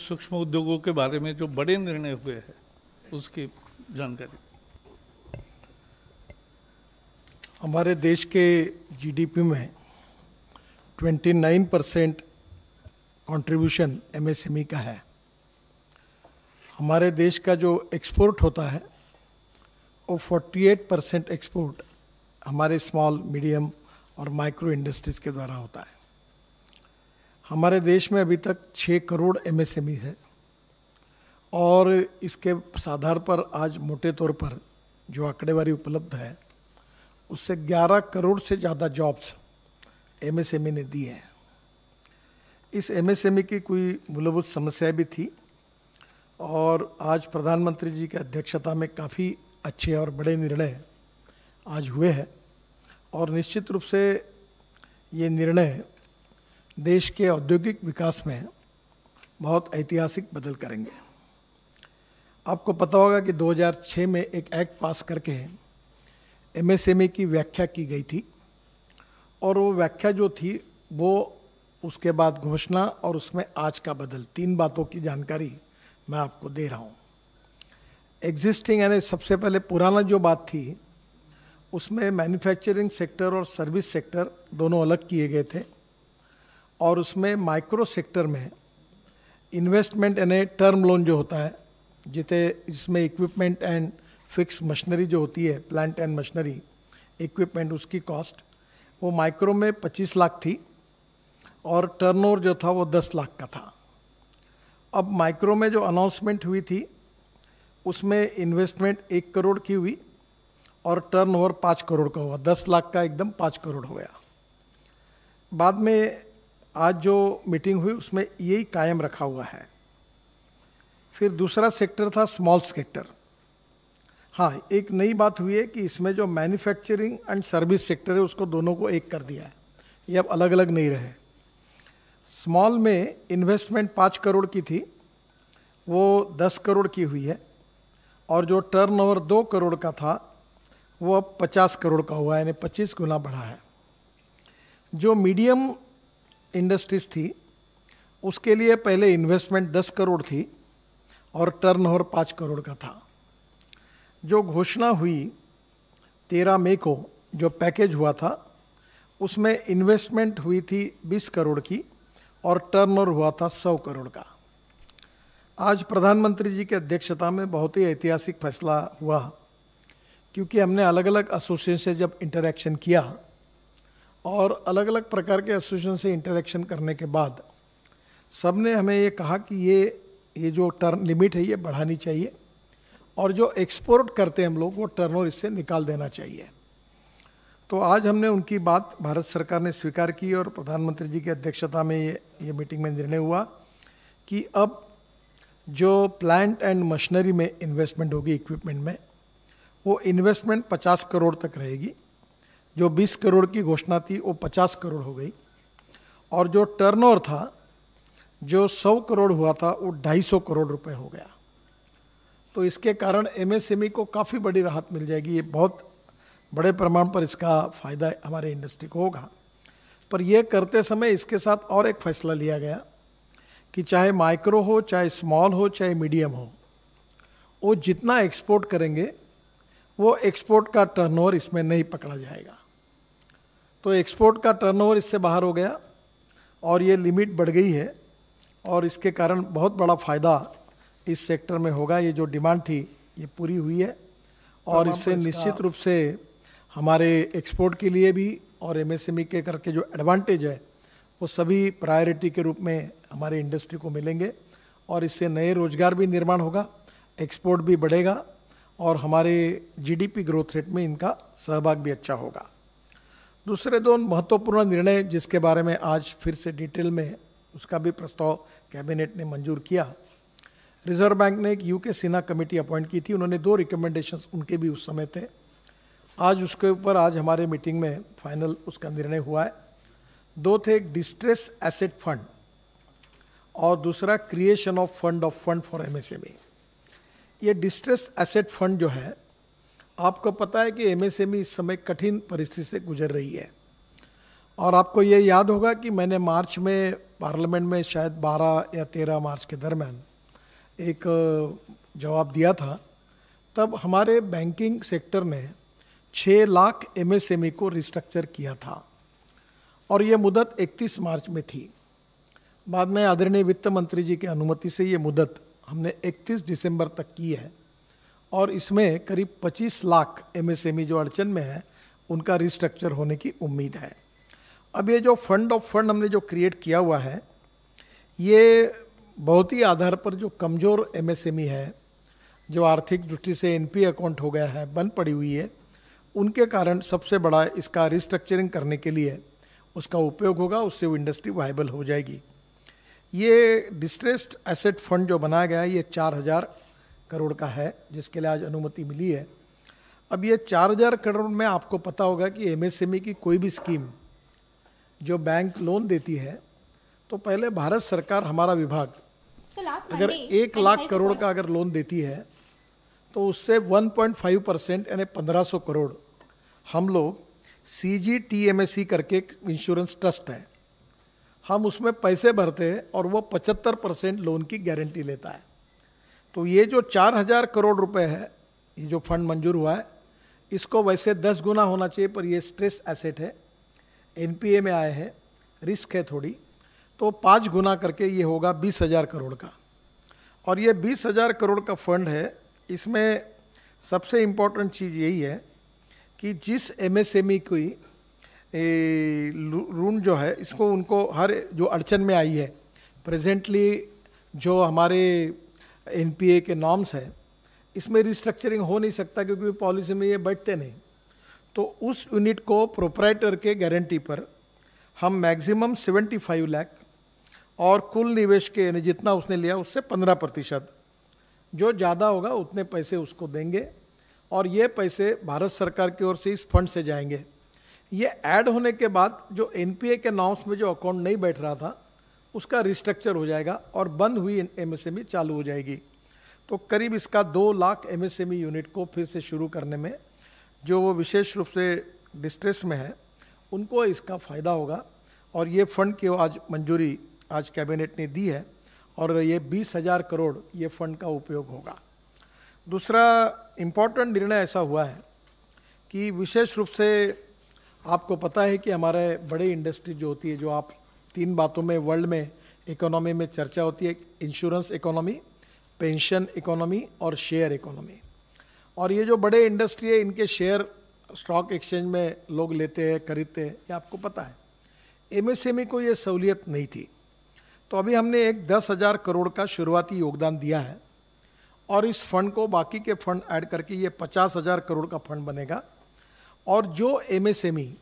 सूक्ष्म उद्योगों के बारे में जो बड़े निर्णय हुए हैं उसकी जानकारी। हमारे देश के जीडीपी में 29% कंट्रीब्यूशन एमएसएमई का है। हमारे देश का जो एक्सपोर्ट होता है वो 48% एक्सपोर्ट हमारे स्मॉल, मीडियम और माइक्रो इंडस्ट्रीज के द्वारा होता है। हमारे देश में अभी तक 6 करोड़ एमएसएमई है और इसके आधार पर आज मोटे तौर पर जो आंकड़ेवारी उपलब्ध है उससे 11 करोड़ से ज़्यादा जॉब्स एमएसएमई ने दी है। इस एमएसएमई की कोई मूलभूत समस्या भी थी और आज प्रधानमंत्री जी की अध्यक्षता में काफ़ी अच्छे और बड़े निर्णय आज हुए हैं और निश्चित रूप से ये निर्णय देश के औद्योगिक विकास में बहुत ऐतिहासिक बदल करेंगे। आपको पता होगा कि 2006 में एक एक्ट पास करके एमएसएमई की व्याख्या की गई थी और वो व्याख्या जो थी वो उसके बाद घोषणा और उसमें आज का बदल, 3 बातों की जानकारी मैं आपको दे रहा हूँ। एग्जिस्टिंग यानी सबसे पहले पुराना जो बात थी उसमें मैन्युफैक्चरिंग सेक्टर और सर्विस सेक्टर दोनों अलग किए गए थे और उसमें माइक्रो सेक्टर में इन्वेस्टमेंट यानी टर्म लोन जो होता है जिसमें इक्विपमेंट एंड फिक्स मशीनरी जो होती है, प्लांट एंड मशीनरी इक्विपमेंट, उसकी कॉस्ट वो माइक्रो में 25 लाख थी और टर्नओवर जो था वो 10 लाख का था। अब माइक्रो में जो अनाउंसमेंट हुई थी उसमें इन्वेस्टमेंट 1 करोड़ की हुई और टर्नओवर 5 करोड़ का हुआ, 10 लाख का एकदम 5 करोड़ हो गया। बाद में आज जो मीटिंग हुई उसमें यही कायम रखा हुआ है। फिर दूसरा सेक्टर था स्मॉल सेक्टर। हाँ, एक नई बात हुई है कि इसमें जो मैन्युफैक्चरिंग एंड सर्विस सेक्टर है उसको दोनों को एक कर दिया है, ये अब अलग अलग नहीं रहे। स्मॉल में इन्वेस्टमेंट 5 करोड़ की थी वो 10 करोड़ की हुई है और जो टर्नओवर 2 करोड़ का था वो अब 50 करोड़ का हुआ है, यानी 25 गुना बढ़ा है। जो मीडियम इंडस्ट्रीज थी उसके लिए पहले इन्वेस्टमेंट 10 करोड़ थी और टर्नओवर 5 करोड़ का था। जो घोषणा हुई 13 मई को, जो पैकेज हुआ था उसमें इन्वेस्टमेंट हुई थी 20 करोड़ की और टर्नओवर हुआ था 100 करोड़ का। आज प्रधानमंत्री जी की अध्यक्षता में बहुत ही ऐतिहासिक फैसला हुआ क्योंकि हमने अलग अलग एसोसिएशन से जब इंटरेक्शन किया और अलग अलग प्रकार के एसोसिएशन से इंटरेक्शन करने के बाद सबने हमें ये कहा कि ये जो टर्न लिमिट है ये बढ़ानी चाहिए और जो एक्सपोर्ट करते हैं हम लोग वो टर्नओवर इससे निकाल देना चाहिए। तो आज हमने उनकी बात भारत सरकार ने स्वीकार की और प्रधानमंत्री जी की अध्यक्षता में ये मीटिंग में निर्णय हुआ कि अब जो प्लांट एंड मशीनरी में इन्वेस्टमेंट होगी, इक्विपमेंट में, वो इन्वेस्टमेंट 50 करोड़ तक रहेगी। जो 20 करोड़ की घोषणा थी वो 50 करोड़ हो गई और जो टर्नओवर था जो 100 करोड़ हुआ था वो 250 करोड़ रुपए हो गया। तो इसके कारण एमएसएमई को काफ़ी बड़ी राहत मिल जाएगी। ये बहुत बड़े प्रमाण पर इसका फ़ायदा हमारे इंडस्ट्री को होगा। पर यह करते समय इसके साथ और एक फैसला लिया गया कि चाहे माइक्रो हो, चाहे स्मॉल हो, चाहे मीडियम हो, वो जितना एक्सपोर्ट करेंगे वो एक्सपोर्ट का टर्नओवर इसमें नहीं पकड़ा जाएगा। तो एक्सपोर्ट का टर्नओवर इससे बाहर हो गया और ये लिमिट बढ़ गई है और इसके कारण बहुत बड़ा फ़ायदा इस सेक्टर में होगा। ये जो डिमांड थी ये पूरी हुई है और इससे निश्चित रूप से हमारे एक्सपोर्ट के लिए भी और एमएसएमई के करके जो एडवांटेज है वो सभी प्रायोरिटी के रूप में हमारे इंडस्ट्री को मिलेंगे और इससे नए रोजगार भी निर्माण होगा, एक्सपोर्ट भी बढ़ेगा और हमारे जीडीपी ग्रोथ रेट में इनका सहभाग भी अच्छा होगा। दूसरे 2 महत्वपूर्ण निर्णय जिसके बारे में आज फिर से डिटेल में उसका भी प्रस्ताव कैबिनेट ने मंजूर किया। रिजर्व बैंक ने एक यूके सिन्हा कमेटी अपॉइंट की थी, उन्होंने 2 रिकमेंडेशंस उनके भी उस समय थे। आज उसके ऊपर आज हमारे मीटिंग में फाइनल उसका निर्णय हुआ है। 2 थे, एक डिस्ट्रेस एसेट फंड और दूसरा creation of fund for MSME. ये डिस्ट्रेस एसेट फंड जो है, आपको पता है कि एमएसएमई इस समय कठिन परिस्थिति से गुजर रही है और आपको ये याद होगा कि मैंने मार्च में पार्लियामेंट में शायद 12 या 13 मार्च के दरमियान एक जवाब दिया था। तब हमारे बैंकिंग सेक्टर ने 6 लाख एमएसएमई को रिस्ट्रक्चर किया था और ये मुदत 31 मार्च में थी। बाद में आदरणीय वित्त मंत्री जी की अनुमति से ये मुदत हमने 31 दिसंबर तक की है और इसमें करीब 25 लाख एमएसएमई जो अड़चन में है उनका रिस्ट्रक्चर होने की उम्मीद है। अब ये जो फंड ऑफ फंड हमने जो क्रिएट किया हुआ है, ये बहुत ही आधार पर जो कमज़ोर एमएसएमई है, जो आर्थिक दृष्टि से एनपी अकाउंट हो गया है, बंद पड़ी हुई है, उनके कारण सबसे बड़ा इसका रिस्ट्रक्चरिंग करने के लिए उसका उपयोग होगा, उससे वो इंडस्ट्री वायबल हो जाएगी। ये डिस्ट्रेस्ड एसेट फंड जो बनाया गया है ये 4000 करोड़ का है, जिसके लिए आज अनुमति मिली है। अब ये 4000 करोड़ में आपको पता होगा कि एमएसएमई की कोई भी स्कीम जो बैंक लोन देती है तो पहले भारत सरकार, हमारा विभाग अगर 1 लाख करोड़ का अगर लोन देती है तो उससे 1.5% यानी 1500 करोड़ हम लोग CGTMSE करके एक इंश्योरेंस ट्रस्ट है, हम उसमें पैसे भरते हैं और वो 75% लोन की गारंटी लेता है। तो ये जो 4000 करोड़ रुपए है, ये जो फंड मंजूर हुआ है, इसको वैसे 10 गुना होना चाहिए, पर ये स्ट्रेस एसेट है, एनपीए में आए हैं, रिस्क है थोड़ी, तो 5 गुना करके ये होगा 20,000 करोड़ का। और ये 20,000 करोड़ का फंड है। इसमें सबसे इम्पोर्टेंट चीज़ यही है कि जिस एमएसएमई की ऋण जो है, इसको उनको हर जो अड़चन में आई है, प्रेजेंटली जो हमारे एनपीए के नॉर्म्स है, इसमें रिस्ट्रक्चरिंग हो नहीं सकता क्योंकि पॉलिसी में ये बैठते नहीं। तो उस यूनिट को प्रोप्राइटर के गारंटी पर हम मैक्सिमम 75 लाख और कुल निवेश के यानी जितना उसने लिया उससे 15%, जो ज़्यादा होगा उतने पैसे उसको देंगे और ये पैसे भारत सरकार की ओर से इस फंड से जाएंगे। ये ऐड होने के बाद जो एनपीए के नॉर्म्स में जो अकाउंट नहीं बैठ रहा था उसका रिस्ट्रक्चर हो जाएगा और बंद हुई एमएसएमई चालू हो जाएगी। तो करीब इसका 2 लाख एमएसएमई यूनिट को फिर से शुरू करने में, जो वो विशेष रूप से डिस्ट्रेस में है, उनको इसका फ़ायदा होगा। और ये फंड की आज मंजूरी आज कैबिनेट ने दी है और ये 20,000 करोड़ ये फंड का उपयोग होगा। दूसरा इम्पोर्टेंट निर्णय ऐसा हुआ है कि विशेष रूप से आपको पता है कि हमारे बड़े इंडस्ट्री जो होती है, जो आप 3 बातों में वर्ल्ड में इकोनॉमी में चर्चा होती है, इंश्योरेंस इकोनॉमी, पेंशन इकोनॉमी और शेयर इकोनॉमी। और ये जो बड़े इंडस्ट्री है, इनके शेयर स्टॉक एक्सचेंज में लोग लेते हैं, खरीदते हैं, ये आपको पता है। एमएसएमई को ये सहूलियत नहीं थी, तो अभी हमने एक 10,000 करोड़ का शुरुआती योगदान दिया है और इस फंड को बाकी के फंड ऐड करके ये 50,000 करोड़ का फंड बनेगा। और जो एमएसएमई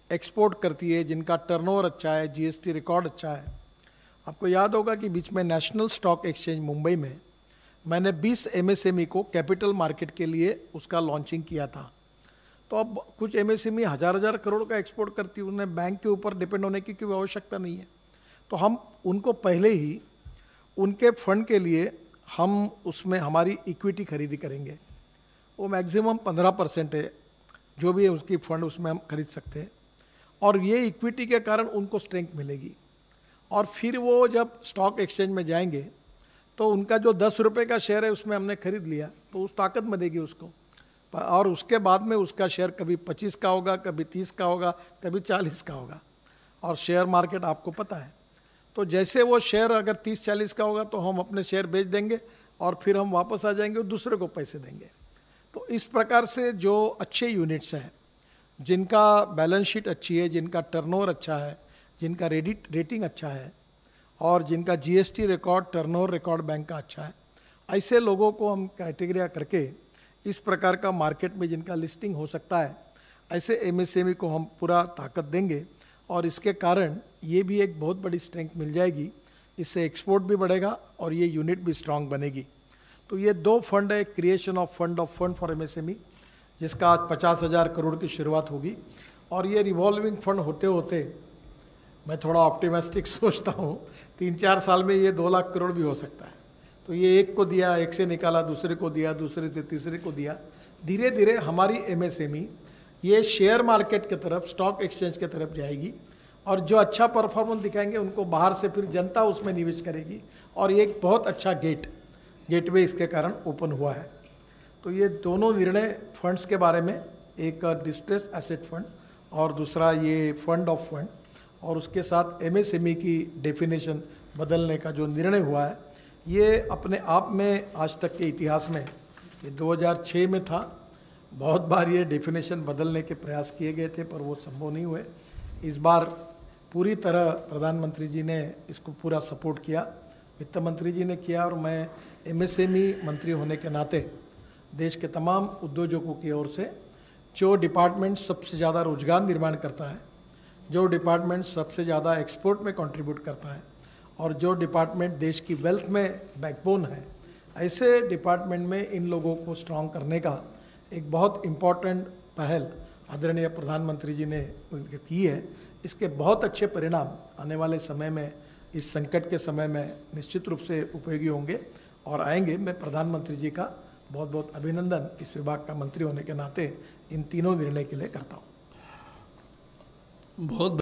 एक्सपोर्ट करती है, जिनका टर्नओवर अच्छा है, जीएसटी रिकॉर्ड अच्छा है, आपको याद होगा कि बीच में नेशनल स्टॉक एक्सचेंज मुंबई में मैंने 20 एमएसएमई को कैपिटल मार्केट के लिए उसका लॉन्चिंग किया था। तो अब कुछ एमएसएमई हज़ार करोड़ का एक्सपोर्ट करती है, उन्हें बैंक के ऊपर डिपेंड होने की कोई आवश्यकता नहीं है। तो हम उनको पहले ही उनके फंड के लिए हम उसमें हमारी इक्विटी खरीदी करेंगे। वो मैक्सिमम 15% है, जो भी है उसकी फंड उसमें हम खरीद सकते हैं और ये इक्विटी के कारण उनको स्ट्रेंथ मिलेगी। और फिर वो जब स्टॉक एक्सचेंज में जाएंगे तो उनका जो 10 रुपये का शेयर है उसमें हमने खरीद लिया तो उस ताकत में देगी उसको, और उसके बाद में उसका शेयर कभी 25 का होगा, कभी 30 का होगा, कभी 40 का होगा। और शेयर मार्केट आपको पता है, तो जैसे वो शेयर अगर 30-40 का होगा तो हम अपने शेयर बेच देंगे और फिर हम वापस आ जाएंगे और दूसरे को पैसे देंगे। तो इस प्रकार से जो अच्छे यूनिट्स हैं, जिनका बैलेंस शीट अच्छी है, जिनका टर्नओवर अच्छा है, जिनका रेटिंग अच्छा है और जिनका GST record, turnover record bank का अच्छा है, ऐसे लोगों को हम क्राइटेरिया करके इस प्रकार का मार्केट में जिनका लिस्टिंग हो सकता है, ऐसे एमएसएमई को हम पूरा ताकत देंगे और इसके कारण ये भी एक बहुत बड़ी स्ट्रेंथ मिल जाएगी। इससे एक्सपोर्ट भी बढ़ेगा और ये यूनिट भी स्ट्रांग बनेगी। तो ये 2 फंड है, creation of fund for MSME, जिसका आज 50,000 करोड़ की शुरुआत होगी और ये रिवॉल्विंग फंड होते होते मैं थोड़ा ऑप्टिमिस्टिक सोचता हूँ 3-4 साल में ये 2 लाख करोड़ भी हो सकता है। तो ये एक को दिया, एक से निकाला, दूसरे को दिया, दूसरे से तीसरे को दिया, धीरे धीरे हमारी एमएसएमई ये शेयर मार्केट की तरफ, स्टॉक एक्सचेंज की तरफ जाएगी और जो अच्छा परफॉर्मेंस दिखाएंगे उनको बाहर से फिर जनता उसमें निवेश करेगी, और ये एक बहुत अच्छा गेटवे इसके कारण ओपन हुआ है। तो ये दोनों निर्णय फंड्स के बारे में, एक डिस्ट्रेस एसेट फंड और दूसरा ये फंड ऑफ फंड, और उसके साथ एमएसएमई की डेफिनेशन बदलने का जो निर्णय हुआ है, ये अपने आप में आज तक के इतिहास में, ये 2006 में था, बहुत बार ये डेफिनेशन बदलने के प्रयास किए गए थे पर वो संभव नहीं हुए। इस बार पूरी तरह प्रधानमंत्री जी ने इसको पूरा सपोर्ट किया, वित्त मंत्री जी ने किया, और मैं एमएसएमई मंत्री होने के नाते देश के तमाम उद्योजकों की ओर से, जो डिपार्टमेंट सबसे ज़्यादा रोजगार निर्माण करता है, जो डिपार्टमेंट सबसे ज़्यादा एक्सपोर्ट में कंट्रीब्यूट करता है, और जो डिपार्टमेंट देश की वेल्थ में बैकबोन है, ऐसे डिपार्टमेंट में इन लोगों को स्ट्रॉन्ग करने का एक बहुत इम्पॉर्टेंट पहल आदरणीय प्रधानमंत्री जी ने की है। इसके बहुत अच्छे परिणाम आने वाले समय में, इस संकट के समय में निश्चित रूप से उपयोगी होंगे और आएंगे। मैं प्रधानमंत्री जी का बहुत बहुत अभिनंदन इस विभाग का मंत्री होने के नाते इन तीनों निर्णय के लिए करता हूँ। बहुत